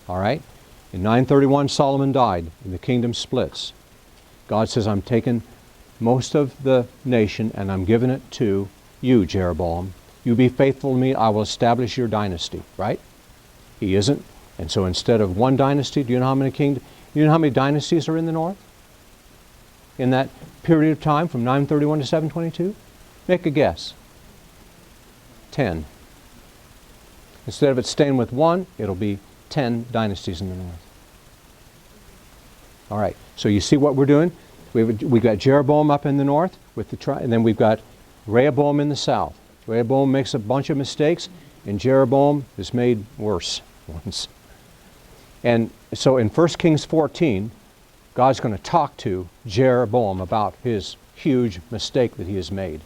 All right? In 931, Solomon died, and the kingdom splits. God says, I'm taking most of the nation, and I'm giving it to you, Jeroboam. You be faithful to me, I will establish your dynasty, right? He isn't. And so instead of one dynasty, do you know how many dynasties are in the north? In that period of time from 931 to 722? Make a guess. 10. Instead of it staying with one, it'll be 10 dynasties in the north. All right, so you see what we're doing? We've got Jeroboam up in the north, and then we've got Rehoboam in the south. Rehoboam makes a bunch of mistakes, and Jeroboam is made worse ones. And so in 1 Kings 14, God's going to talk to Jeroboam about his huge mistake that he has made.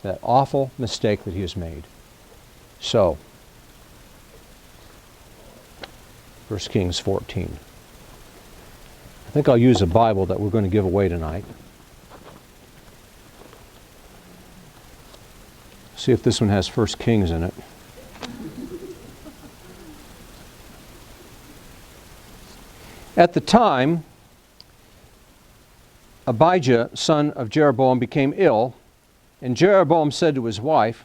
That awful mistake that he has made. So, 1 Kings 14. I think I'll use a Bible that we're going to give away tonight. See if this one has 1 Kings in it. At the time, Abijah, son of Jeroboam, became ill, and Jeroboam said to his wife,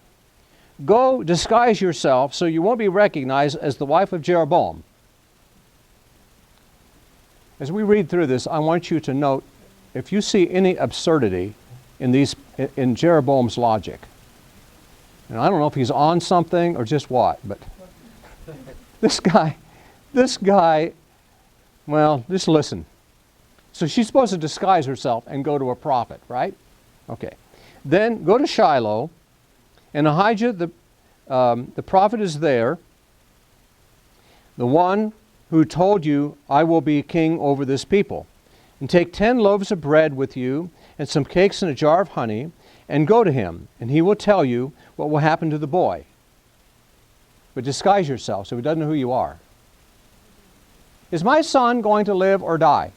"Go disguise yourself so you won't be recognized as the wife of Jeroboam." As we read through this, I want you to note if you see any absurdity in Jeroboam's logic. And I don't know if he's on something or just what, but this guy, well, just listen. So she's supposed to disguise herself and go to a prophet, right? Okay. Then go to Shiloh, and Ahijah the prophet is there, the one who told you, I will be king over this people. And take 10 loaves of bread with you, and some cakes and a jar of honey, and go to him, and he will tell you what will happen to the boy. But disguise yourself so he doesn't know who you are. Is my son going to live or die?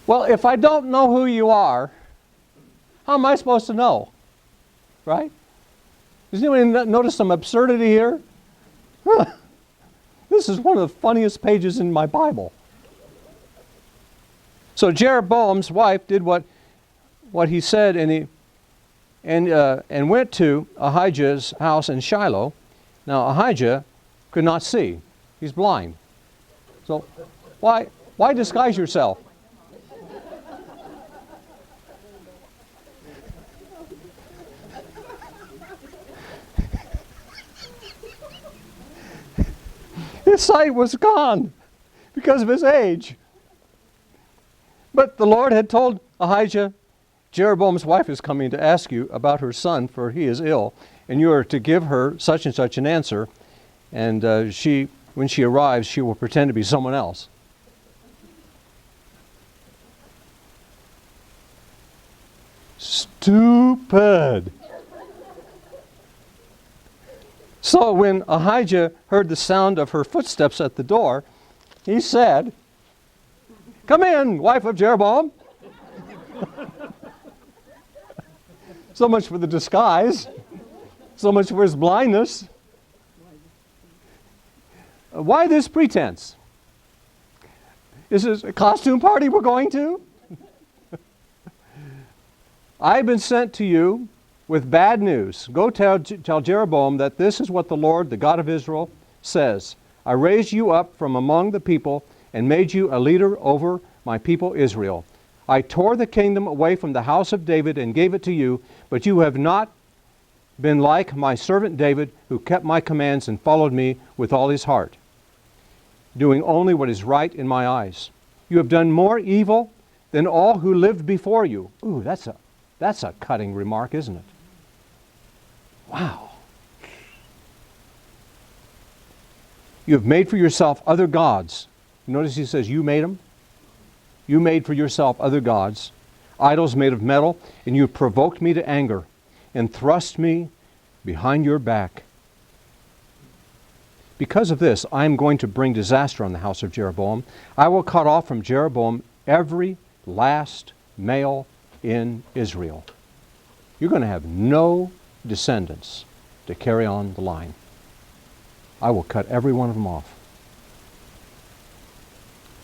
Well, if I don't know who you are, how am I supposed to know? Right? Does anybody notice some absurdity here? This is one of the funniest pages in my Bible. So Jeroboam's wife did what he said, and went to Ahijah's house in Shiloh. Now Ahijah could not see; he's blind. So why disguise yourself? His sight was gone because of his age. But the Lord had told Ahijah, Jeroboam's wife is coming to ask you about her son, for he is ill, and you are to give her such and such an answer, and when she arrives, she will pretend to be someone else. Stupid. So when Ahijah heard the sound of her footsteps at the door, he said, "Come in, wife of Jeroboam." So much for the disguise. So much for his blindness. Why this pretense? Is this a costume party we're going to? I've been sent to you with bad news. Go tell Jeroboam that this is what the Lord, the God of Israel, says. I raised you up from among the people and made you a leader over my people Israel. I tore the kingdom away from the house of David and gave it to you, but you have not been like my servant David, who kept my commands and followed me with all his heart, doing only what is right in my eyes. You have done more evil than all who lived before you. Ooh, that's a cutting remark, isn't it? Wow. You have made for yourself other gods. Notice he says you made them. You made for yourself other gods, idols made of metal, and you provoked me to anger and thrust me behind your back. Because of this, I am going to bring disaster on the house of Jeroboam. I will cut off from Jeroboam every last male in Israel. You're going to have no descendants to carry on the line. I will cut every one of them off.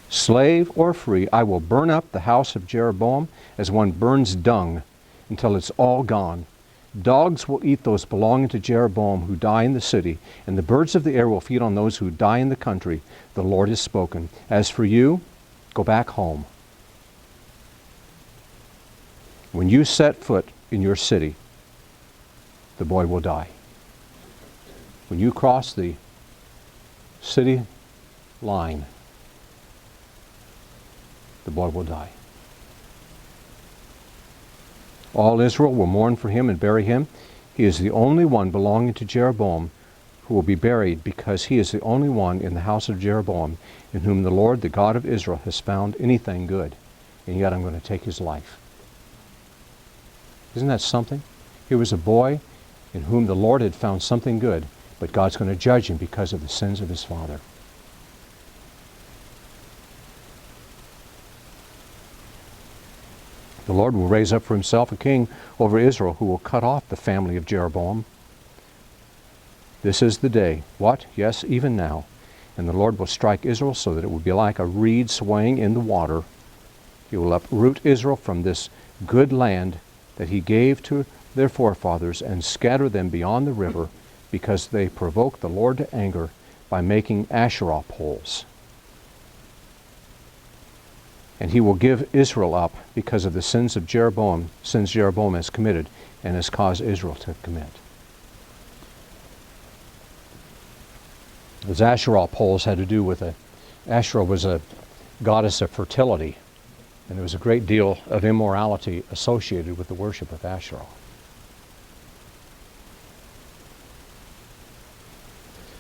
Slave or free, I will burn up the house of Jeroboam as one burns dung until it's all gone. Dogs will eat those belonging to Jeroboam who die in the city, and the birds of the air will feed on those who die in the country. The Lord has spoken. As for you, go back home. When you set foot in your city, the boy will die. When you cross the city line, the boy will die. All Israel will mourn for him and bury him. He is the only one belonging to Jeroboam who will be buried, because he is the only one in the house of Jeroboam in whom the Lord, the God of Israel, has found anything good. And yet I'm going to take his life. Isn't that something? He was a boy in whom the Lord had found something good, but God's going to judge him because of the sins of his father. The Lord will raise up for himself a king over Israel who will cut off the family of Jeroboam. This is the day. What? Yes, even now. And the Lord will strike Israel so that it will be like a reed swaying in the water. He will uproot Israel from this good land that he gave to their forefathers and scatter them beyond the river, because they provoked the Lord to anger by making Asherah poles. And he will give Israel up because of the sins of Jeroboam, sins Jeroboam has committed and has caused Israel to commit. Those Asherah poles had to do with Asherah was a goddess of fertility, and there was a great deal of immorality associated with the worship of Asherah.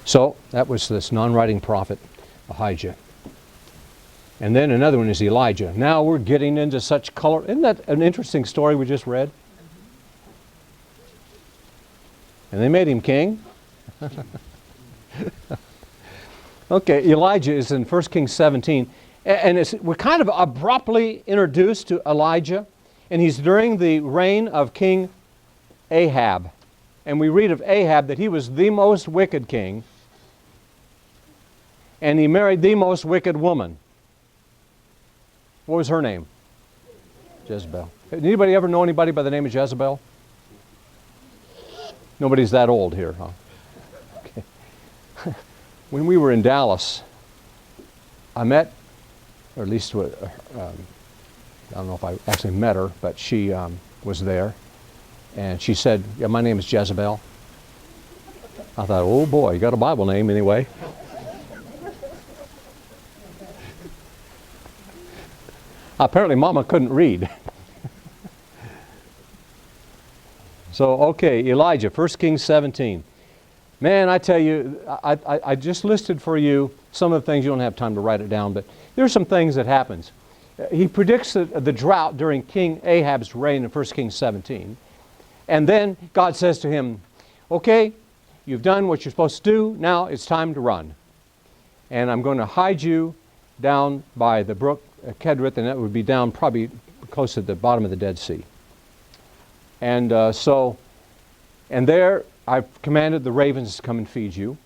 So that was this non-writing prophet Ahijah. And then another one is Elijah. Now we're getting into such color. Isn't that an interesting story we just read? And they made him king. Okay, Elijah is in 1 Kings 17. And we're kind of abruptly introduced to Elijah. And he's during the reign of King Ahab. And we read of Ahab that he was the most wicked king. And he married the most wicked woman. What was her name? Jezebel. Did anybody ever know anybody by the name of Jezebel? Nobody's that old here, huh? Okay. When we were in Dallas, I met, or at least, I don't know if I actually met her, but she was there. And she said, yeah, my name is Jezebel. I thought, oh boy, you got a Bible name anyway. Apparently Mama couldn't read. So, okay, Elijah, 1 Kings 17. Man, I tell you, I just listed for you some of the things. You don't have time to write it down, but there are some things that happens. He predicts the drought during King Ahab's reign in 1 Kings 17. And then God says to him, okay, you've done what you're supposed to do. Now it's time to run. And I'm going to hide you down by the brook Kedrith, and that would be down probably close to the bottom of the Dead Sea. And and there I've commanded the ravens to come and feed you.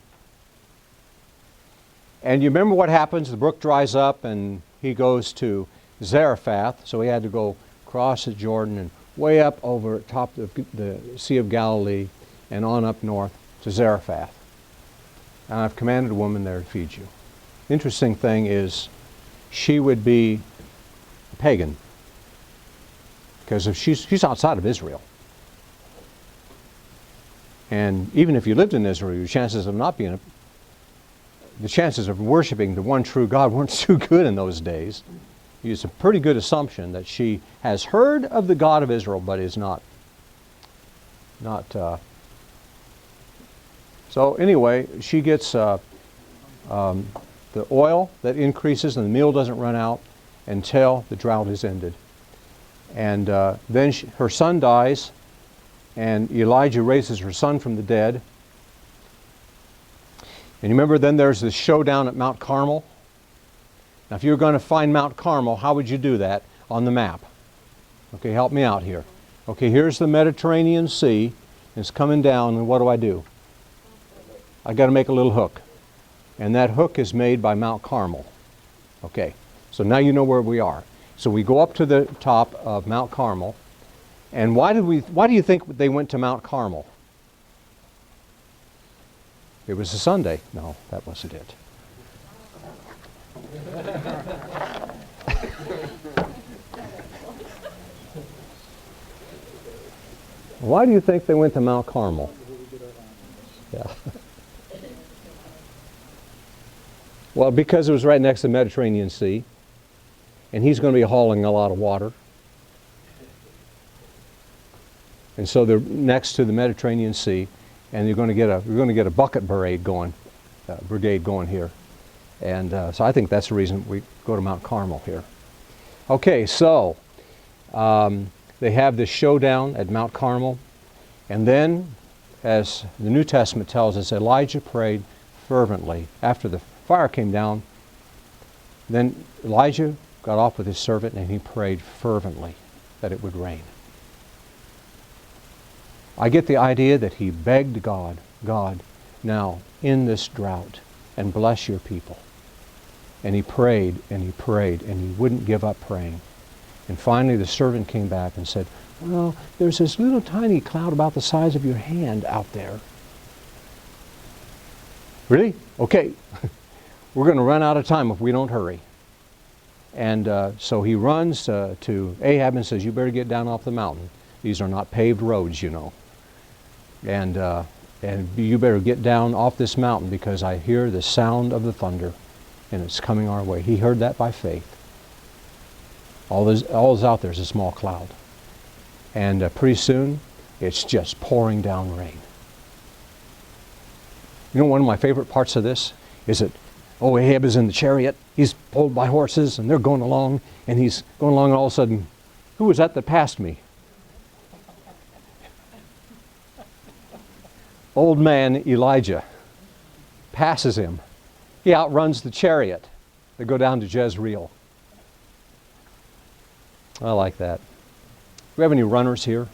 And you remember what happens? The brook dries up and he goes to Zarephath, so he had to go across the Jordan and way up over top of the Sea of Galilee and on up north to Zarephath. And I've commanded a woman there to feed you. The interesting thing is she would be a pagan, because if she's outside of Israel. And even if you lived in Israel, your chances of not being the chances of worshiping the one true God weren't too good in those days. It's a pretty good assumption that she has heard of the God of Israel, but is not. So anyway, she gets the oil that increases, and the meal doesn't run out until the drought is ended. And then her son dies, and Elijah raises her son from the dead. And you remember then there's this showdown at Mount Carmel. Now if you were going to find Mount Carmel, how would you do that on the map? Okay, help me out here. Okay, here's the Mediterranean Sea. It's coming down, and what do? I got to make a little hook. And that hook is made by Mount Carmel. Okay, so now you know where we are. So we go up to the top of Mount Carmel. And why do you think they went to Mount Carmel? It was a Sunday. No, that wasn't it. Why do you think they went to Mount Carmel? Yeah. Well, because it was right next to the Mediterranean Sea, and he's going to be hauling a lot of water. And so they're next to the Mediterranean Sea, and you're going to get a bucket brigade going here. And so I think that's the reason we go to Mount Carmel here. Okay, so they have this showdown at Mount Carmel, and then, as the New Testament tells us, Elijah prayed fervently. After the fire came down, then Elijah got off with his servant and he prayed fervently that it would rain. I get the idea that he begged God, now in this drought, and bless your people. And he prayed and he prayed and he wouldn't give up praying. And finally the servant came back and said, well, there's this little tiny cloud about the size of your hand out there. Really? Okay. We're going to run out of time if we don't hurry. And so he runs to Ahab and says, you better get down off the mountain. These are not paved roads, you know. And you better get down off this mountain because I hear the sound of the thunder and it's coming our way. He heard that by faith. All that's out there is a small cloud. And pretty soon, it's just pouring down rain. You know, one of my favorite parts of this is that, Ahab is in the chariot. He's pulled by horses, and they're going along, and he's going along, and all of a sudden, who was that passed me? Old man Elijah passes him. He outruns the chariot. They go down to Jezreel. I like that. Do we have any runners here?